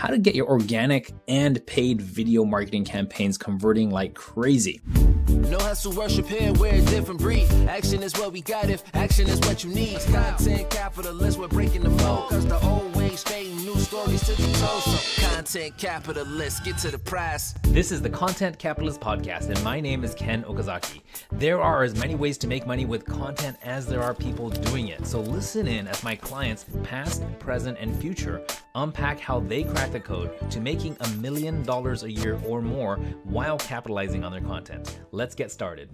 how to get your organic and paid video marketing campaigns converting like crazy. No hustle, worship here, we're a different breed. Action is what we got if action is what you need. Content capitalist, we're breaking the mold. Cause the old ways fade, new stories to be told. So content capitalist, get to the prize. This is the Content Capitalist Podcast, and my name is Ken Okazaki. There are as many ways to make money with content as there are people doing it. So listen in as my clients, past, present, and future, unpack how they crack the code to making $1 million a year or more while capitalizing on their content. Let's get started.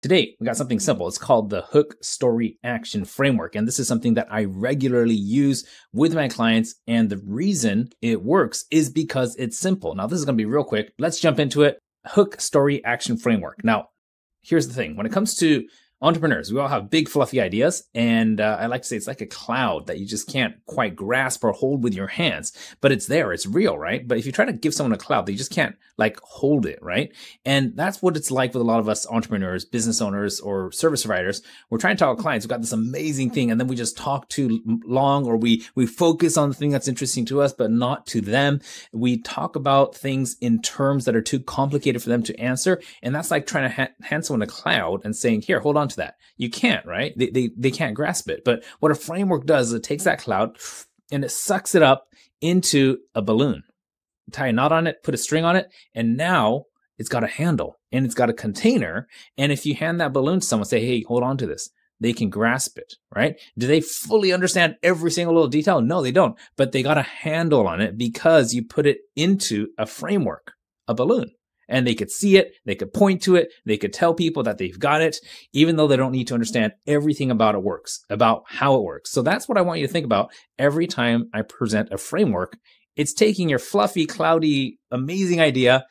Today, we got something simple. It's called the Hook Story Action Framework. And this is something that I regularly use with my clients. And the reason it works is because it's simple. Now, this is going to be real quick. Let's jump into it. Hook Story Action Framework. Now, here's the thing. When it comes to entrepreneurs, we all have big fluffy ideas, and I like to say it's like a cloud that you just can't quite grasp or hold with your hands, but it's there, it's real, right? But if you try to give someone a cloud, they just can't like hold it, right? And that's what it's like with a lot of us entrepreneurs, business owners, or service providers. We're trying to tell our clients we've got this amazing thing, and then we just talk too long, or we focus on the thing that's interesting to us, but not to them. We talk about things in terms that are too complicated for them to answer, and that's like trying to hand someone a cloud and saying, here, hold on to that. You can't, right? They can't grasp it. But what a framework does is it takes that cloud and it sucks it up into a balloon. Tie a knot on it, put a string on it, and now it's got a handle and it's got a container. And if you hand that balloon to someone, say, hey, hold on to this, they can grasp it, right? Do they fully understand every single little detail? No, they don't. But they got a handle on it because you put it into a framework, a balloon. And they could see it, they could point to it, they could tell people that they've got it, even though they don't need to understand everything about it works, about how it works. So that's what I want you to think about every time I present a framework. It's taking your fluffy, cloudy, amazing idea,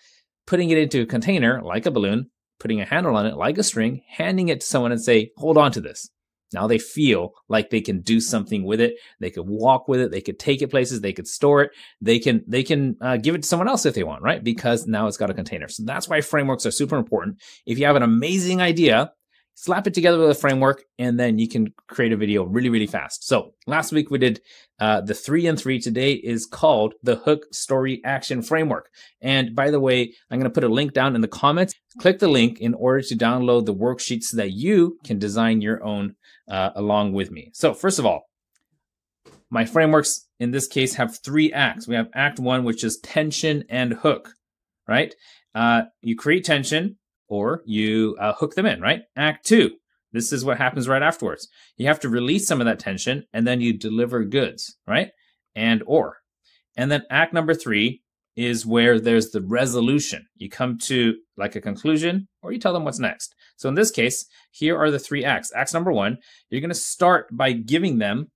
putting it into a container like a balloon, putting a handle on it like a string, handing it to someone and say, hold on to this. Now they feel like they can do something with it. They could walk with it. They could take it places. They could store it. They can give it to someone else if they want, right? Because now it's got a container. So that's why frameworks are super important. If you have an amazing idea, slap it together with a framework, and then you can create a video really, really fast. So last week we did the 3 and 3. Today is called the Hook Story Action Framework. And by the way, I'm going to put a link down in the comments. Click the link in order to download the worksheet so that you can design your own along with me. So first of all, my frameworks in this case have 3 acts. We have act 1, which is tension and hook, right? You create tension or you hook them in, right? Act 2, this is what happens right afterwards. You have to release some of that tension and then you deliver goods, right? And then act number 3 is where there's the resolution. You come to like a conclusion or you tell them what's next. So in this case, here are the 3 acts. Act number 1, you're going to start by giving them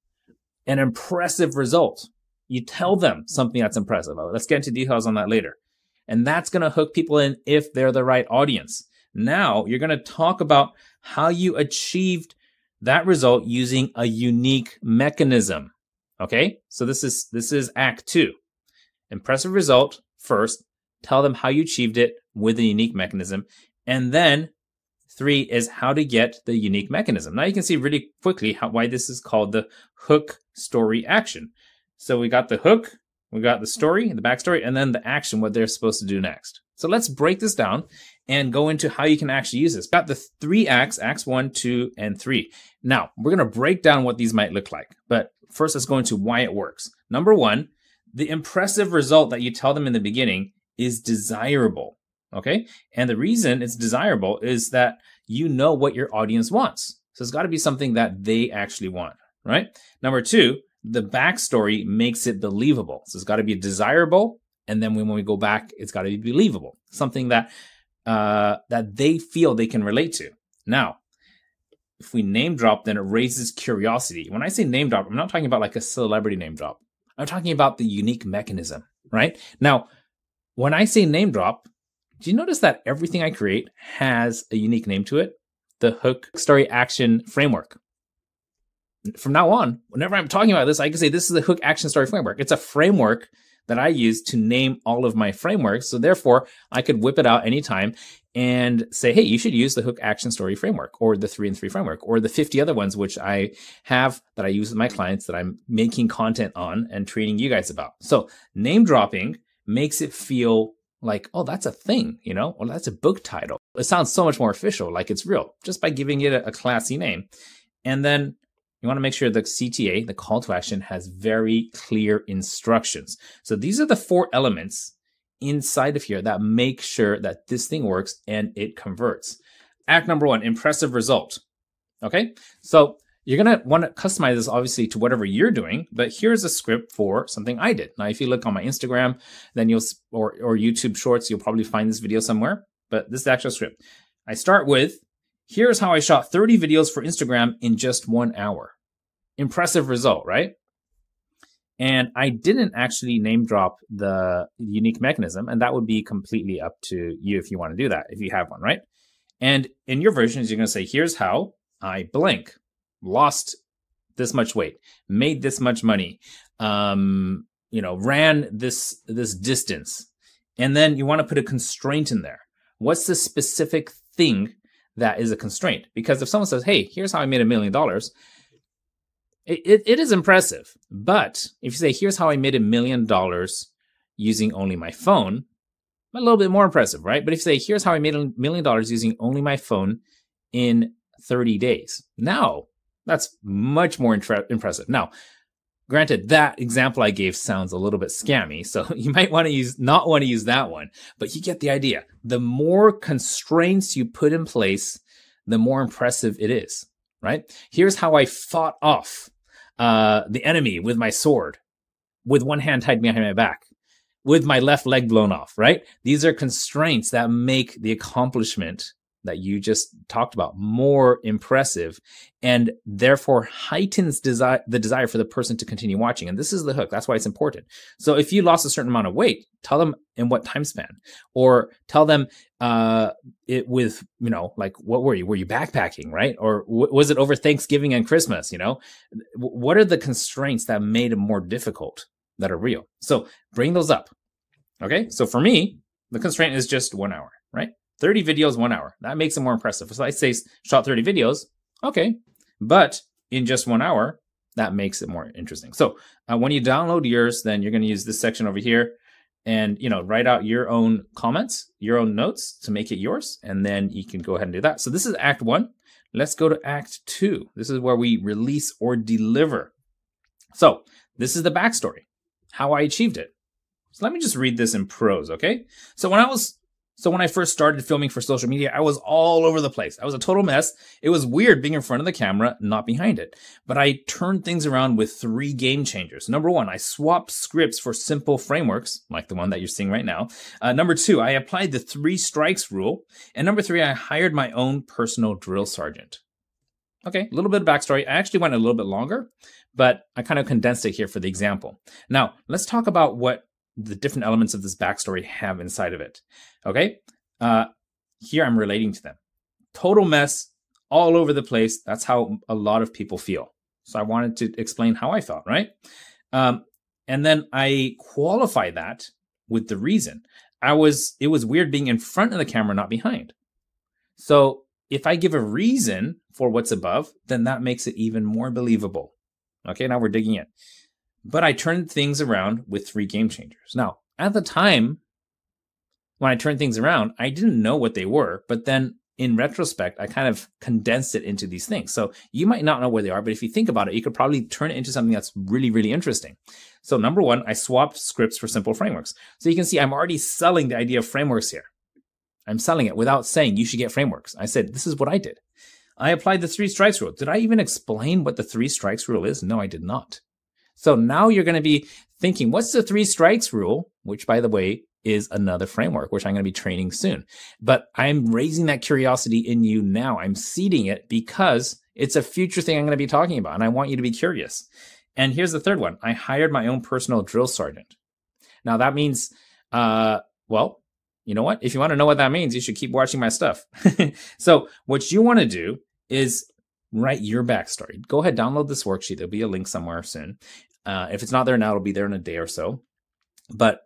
an impressive result. You tell them something that's impressive. Let's get into details on that later. And that's going to hook people in if they're the right audience. Now you're going to talk about how you achieved that result using a unique mechanism. Okay? So this is act 2. Impressive result first, tell them how you achieved it with a unique mechanism, and then 3 is how to get the unique mechanism. Now you can see really quickly why this is called the hook story action. So we got the hook, we got the story, the backstory, and then the action, what they're supposed to do next. So let's break this down and go into how you can actually use this. Got the 3 acts, acts 1, 2, and 3. Now we're going to break down what these might look like. But first, let's go into why it works. Number 1, the impressive result that you tell them in the beginning is desirable, okay? And the reason it's desirable is that you know what your audience wants. So it's got to be something that they actually want, right? Number 2, the backstory makes it believable. So it's got to be desirable, and then when we go back, it's got to be believable, something that they feel they can relate to. Now, if we name drop, then it raises curiosity. When I say name drop, I'm not talking about like a celebrity name drop. I'm talking about the unique mechanism, right? Now, when I say name drop, do you notice that everything I create has a unique name to it? The Hook Story Action Framework. From now on, whenever I'm talking about this, I can say this is the Hook Action Story Framework. It's a framework that I use to name all of my frameworks. So therefore, I could whip it out anytime and say, hey, you should use the hook action story framework or the 3 and 3 framework or the 50 other ones, which I have that I use with my clients that I'm making content on and training you guys about. So name dropping makes it feel like, oh, that's a thing, you know, or that's a book title. It sounds so much more official, like it's real, just by giving it a classy name. And then you want to make sure the CTA, the call to action, has very clear instructions. So these are the 4 elements inside of here that make sure that this thing works and it converts. Act number 1, impressive result. Okay, so you're going to want to customize this obviously to whatever you're doing, but here's a script for something I did. Now, if you look on my Instagram, then or YouTube Shorts, you'll probably find this video somewhere, but this is the actual script. I start with, here's how I shot 30 videos for Instagram in just 1 hour. Impressive result, right? And I didn't actually name drop the unique mechanism, and that would be completely up to you if you want to do that, if you have one, right? And in your versions, you're going to say, here's how I blank, lost this much weight, made this much money, ran this distance. And then you want to put a constraint in there. What's the specific thing that is a constraint? Because if someone says, hey, here's how I made $1 million, it is impressive. But if you say, here's how I made $1 million using only my phone, a little bit more impressive, right? But if you say, here's how I made $1 million using only my phone in 30 days. Now, that's much more impressive. Now, granted, that example I gave sounds a little bit scammy, so you might not want to use that one, but you get the idea. The more constraints you put in place, the more impressive it is, right? Here's how I fought off the enemy with my sword, with one hand tied behind my back, with my left leg blown off, right? These are constraints that make the accomplishment that you just talked about more impressive and therefore heightens the desire for the person to continue watching. And this is the hook. That's why it's important. So if you lost a certain amount of weight, tell them in what time span, or tell them it with, like, what were you? Were you backpacking, right? Or was it over Thanksgiving and Christmas? What are the constraints that made it more difficult that are real? So bring those up. Okay. So for me, the constraint is just 1 hour, right? 30 videos, 1 hour. That makes it more impressive. So I say shot 30 videos. Okay. But in just 1 hour, that makes it more interesting. So when you download yours, then you're going to use this section over here and, write out your own comments, your own notes to make it yours. And then you can go ahead and do that. So this is Act 1. Let's go to Act 2. This is where we release or deliver. So this is the backstory, how I achieved it. So let me just read this in prose. Okay. So when I first started filming for social media, I was all over the place. I was a total mess. It was weird being in front of the camera, not behind it. But I turned things around with 3 game changers. Number 1, I swapped scripts for simple frameworks, like the one that you're seeing right now. Number 2, I applied the 3 strikes rule. And number 3, I hired my own personal drill sergeant. Okay, a little bit of backstory. I actually went a little bit longer, but I kind of condensed it here for the example. Now, let's talk about what the different elements of this backstory have inside of it. Okay. Here I'm relating to them. Total mess all over the place. That's how a lot of people feel. So I wanted to explain how I felt, right? And then I qualify that with the reason. It was weird being in front of the camera, not behind. So if I give a reason for what's above, then that makes it even more believable. Okay, now we're digging in. But I turned things around with 3 game changers. Now, at the time, when I turned things around, I didn't know what they were. But then in retrospect, I kind of condensed it into these things. So you might not know where they are, but if you think about it, you could probably turn it into something that's really, really interesting. So number 1, I swapped scripts for simple frameworks. So you can see I'm already selling the idea of frameworks here. I'm selling it without saying you should get frameworks. I said, this is what I did. I applied the 3 strikes rule. Did I even explain what the 3 strikes rule is? No, I did not. So now you're going to be thinking, what's the 3 strikes rule? Which, by the way, is another framework, which I'm going to be training soon. But I'm raising that curiosity in you now. I'm seeding it because it's a future thing I'm going to be talking about, and I want you to be curious. And here's the 3rd one. I hired my own personal drill sergeant. Now that means, well, you know what? If you want to know what that means, you should keep watching my stuff. So what you want to do is write your backstory. Go ahead, download this worksheet. There'll be a link somewhere soon. If it's not there now, it'll be there in a day or so. But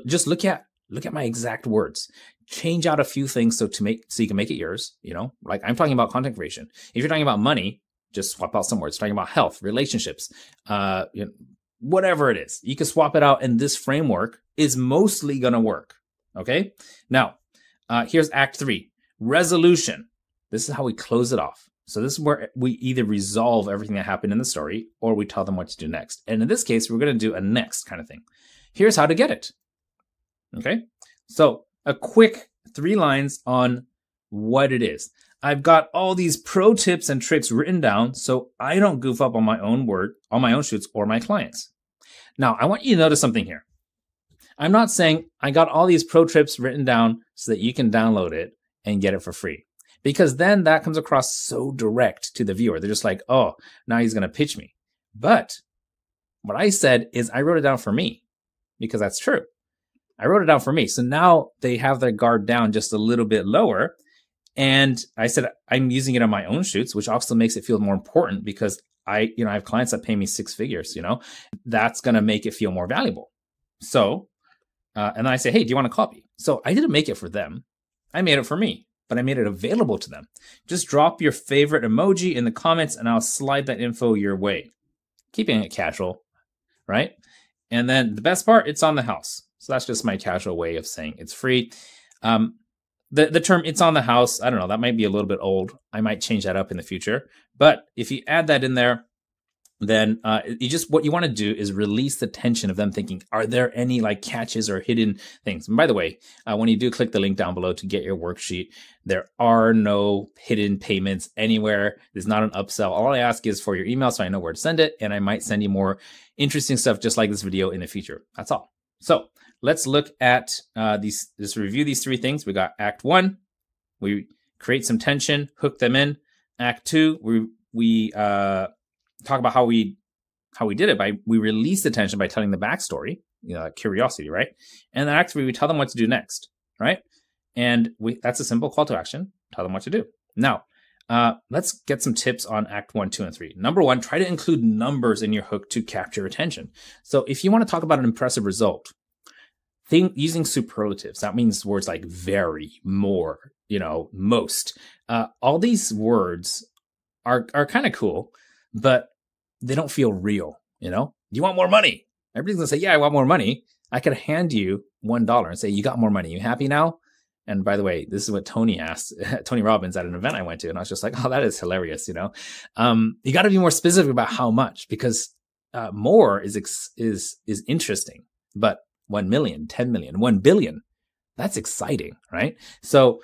just look at my exact words. Change out a few things so you can make it yours. Like I'm talking about content creation. If you're talking about money, just swap out some words. Talking about health, relationships, whatever it is, you can swap it out, and this framework is mostly going to work. Okay. Now, here's Act 3, resolution. This is how we close it off. So this is where we either resolve everything that happened in the story or we tell them what to do next. And in this case, we're going to do a next kind of thing. Here's how to get it. Okay. So a quick 3 lines on what it is. I've got all these pro tips and tricks written down so I don't goof up on my own shoots or my clients. Now, I want you to notice something here. I'm not saying I got all these pro tips written down so that you can download it and get it for free. Because then that comes across so direct to the viewer. They're just like, oh, now he's going to pitch me. But what I said is I wrote it down for me, because that's true. I wrote it down for me. So now they have their guard down just a little bit lower. And I said, I'm using it on my own shoots, which also makes it feel more important because I have clients that pay me 6 figures, that's going to make it feel more valuable. So, and then I say, hey, do you want a copy? So I didn't make it for them. I made it for me, but I made it available to them. Just drop your favorite emoji in the comments and I'll slide that info your way. Keeping it casual, right? And then the best part, it's on the house. So that's just my casual way of saying it's free. The term "it's on the house," I don't know, that might be a little bit old. I might change that up in the future. But if you add that in there, then what you want to do is release the tension of them thinking, are there any like catches or hidden things? And by the way, when you do click the link down below to get your worksheet, there are no hidden payments anywhere. There's not an upsell. All I ask is for your email so I know where to send it, and I might send you more interesting stuff just like this video in the future. That's all. So let's look at let's review these 3 things. We got Act 1, we create some tension, hook them in. Act 2, we talk about how we did it we release the tension by telling the backstory, curiosity, right? And then Act 3, we tell them what to do next, right? And that's a simple call to action. Tell them what to do. Now, let's get some tips on Act 1, 2, and 3. Number 1, try to include numbers in your hook to capture attention. So if you want to talk about an impressive result, using superlatives, that means words like very, more, most. All these words are kind of cool, but they don't feel real. You want more money? Everybody's gonna say, yeah, I want more money. I could hand you $1 and say, you got more money. You happy now? And by the way, this is what Tony asked, Tony Robbins, at an event I went to. And I was just like, oh, that is hilarious. You got to be more specific about how much, because more is interesting. But 1 million, 10 million, 1 billion, that's exciting, right? So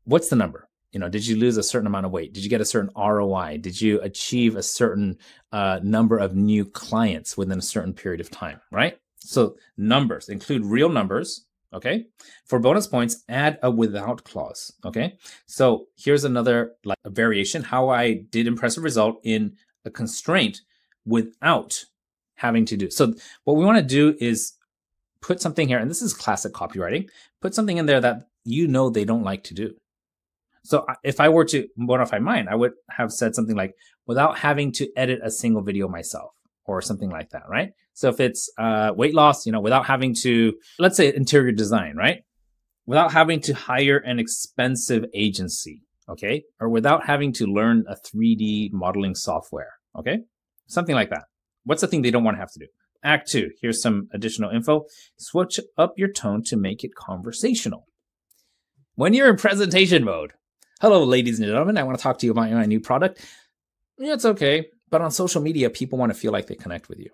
what's the number? Did you lose a certain amount of weight? Did you get a certain ROI? Did you achieve a certain number of new clients within a certain period of time, right? So numbers, include real numbers, okay? For bonus points, add a without clause, okay? So here's another a variation, how I did impressive result in a constraint without having to do. So what we want to do is put something here, and this is classic copywriting, put something in there that they don't like to do. So if I were to modify mine, I would have said something like, without having to edit a single video myself, or something like that, right? So if it's weight loss, without having to, let's say interior design, right? Without having to hire an expensive agency, okay? Or without having to learn a 3D modeling software, okay? Something like that. What's the thing they don't want to have to do? Act 2, here's some additional info. Switch up your tone to make it conversational. When you're in presentation mode, hello, ladies and gentlemen, I want to talk to you about my new product. Yeah, it's okay. But on social media, people want to feel like they connect with you.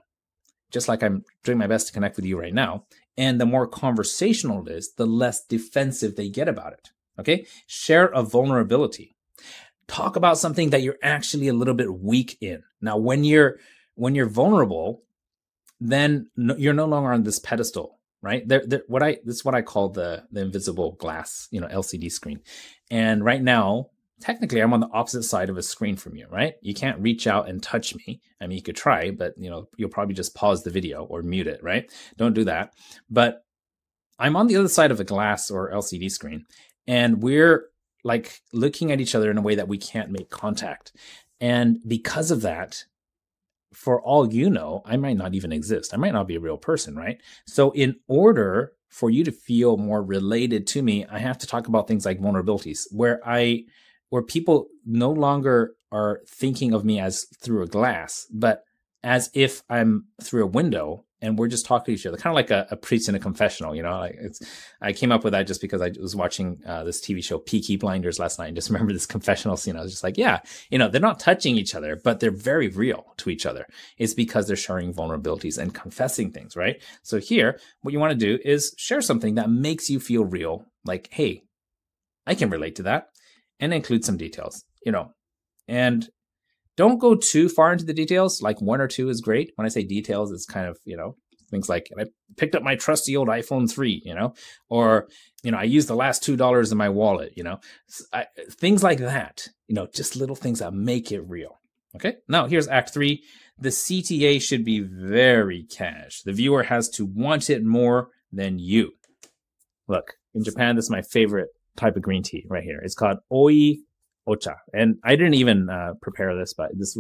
Just like I'm doing my best to connect with you right now. And the more conversational it is, the less defensive they get about it. Okay? Share a vulnerability. Talk about something that you're actually a little bit weak in. Now, when you're vulnerable, then you're no longer on this pedestal, right? This is what I call the invisible glass, LCD screen. And right now, technically, I'm on the opposite side of a screen from you, right? You can't reach out and touch me. I mean, you could try, but you'll probably just pause the video or mute it, right? Don't do that. But I'm on the other side of a glass or LCD screen, and we're like looking at each other in a way that we can't make contact. And because of that, for all you know, I might not even exist. I might not be a real person, right? So in order for you to feel more related to me, I have to talk about things like vulnerabilities, where people no longer are thinking of me as through a glass, but as if I'm through a window and we're just talking to each other, kind of like a priest in a confessional, you know. Like I came up with that just because I was watching this TV show Peaky Blinders last night and just remember this confessional scene. I was just like, yeah, you know, they're not touching each other, but they're very real to each other. It's because they're sharing vulnerabilities and confessing things, right? So here, what you want to do is share something that makes you feel real, like, hey, I can relate to that, and include some details, you know. And don't go too far into the details. Like 1 or 2 is great. When I say details, it's kind of, you know, things like I picked up my trusty old iPhone 3, you know, or, you know, I used the last $2 in my wallet, you know, things like that, you know, just little things that make it real. Okay. Now here's Act 3. The CTA should be very cash. The viewer has to want it more than you. Look, in Japan, this is my favorite type of green tea right here. It's called Oi Ocha. And I didn't even prepare this, but this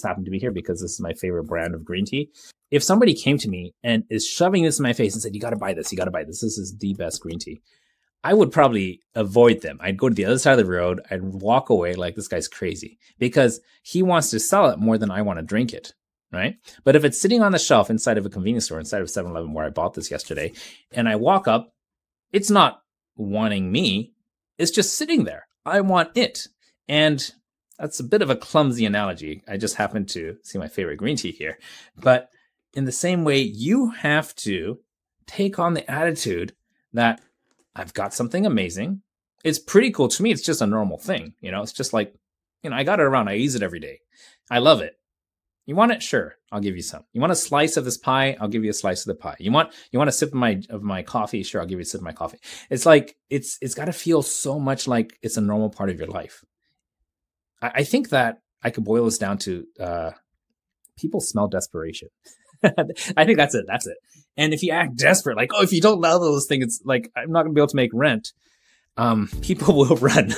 happened to be here because this is my favorite brand of green tea. If somebody came to me and is shoving this in my face and said, you got to buy this, this is the best green tea, I would probably avoid them. I'd go to the other side of the road. I'd walk away like, this guy's crazy, because he wants to sell it more than I want to drink it, right? But if it's sitting on the shelf inside of a convenience store, inside of 7-Eleven where I bought this yesterday, and I walk up, it's not wanting me. It's just sitting there. I want it. And that's a bit of a clumsy analogy. I just happen to see my favorite green tea here. But in the same way, you have to take on the attitude that I've got something amazing. It's pretty cool. To me, it's just a normal thing. You know, it's just like, you know, I got it around. I use it every day. I love it. You want it? Sure, I'll give you some. You want a slice of this pie? I'll give you a slice of the pie. You want a sip of my coffee? Sure, I'll give you a sip of my coffee. It's like, it's got to feel so much like it's a normal part of your life. I think that I could boil this down to people smell desperation. I think that's it. That's it. And if you act desperate, like, oh, if you don't love those things, it's like, I'm not going to be able to make rent. People will run.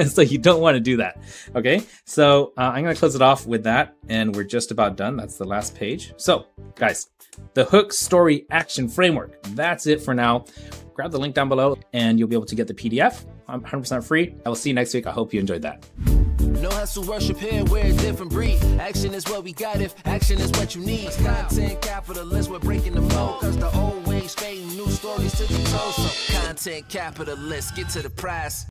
So you don't want to do that. Okay. So I'm going to close it off with that. And we're just about done. That's the last page. So guys, the Hook Story Action Framework. That's it for now. Grab the link down below and you'll be able to get the PDF. I'm 100% free. I will see you next week. I hope you enjoyed that. No hustle, worship here, we're a different breed. Action is what we got if action is what you need. Content capitalists, we're breaking the mold. Cause the old ways fading, new stories to the toe. So content capitalists, get to the prize.